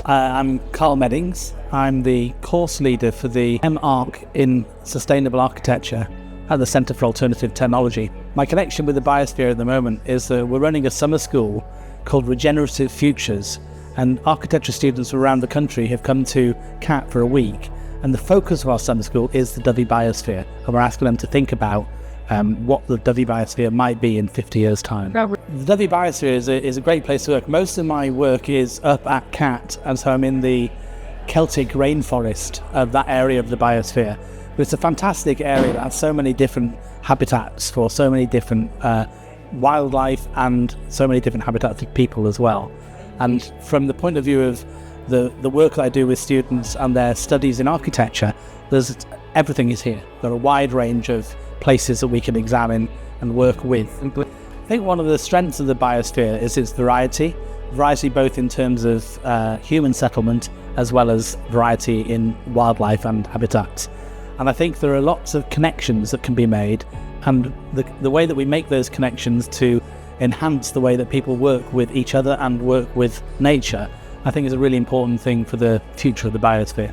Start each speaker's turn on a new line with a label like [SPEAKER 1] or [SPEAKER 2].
[SPEAKER 1] I'm Carl Meddings. I'm the course leader for the MArch in Sustainable Architecture at the Centre for Alternative Technology. My connection with the biosphere at the moment is that we're running a summer school called Regenerative Futures, and architecture students around the country have come to CAT for a week, and the focus of our summer school is the Dovey Biosphere, and we're asking them to think about what the Dovey Biosphere might be in 50 years' time. The Dovey Biosphere is a great place to work. Most of my work is up at CAT, and so I'm in the Celtic rainforest of that area of the biosphere. But it's a fantastic area that has so many different habitats for so many different wildlife and so many different habitats of people as well. And from the point of view of the work that I do with students and their studies in architecture, everything is here. There are a wide range of places that we can examine and work with. I think one of the strengths of the biosphere is its variety both in terms of human settlement as well as variety in wildlife and habitats. And I think there are lots of connections that can be made, and the way that we make those connections to enhance the way that people work with each other and work with nature, I think is a really important thing for the future of the biosphere.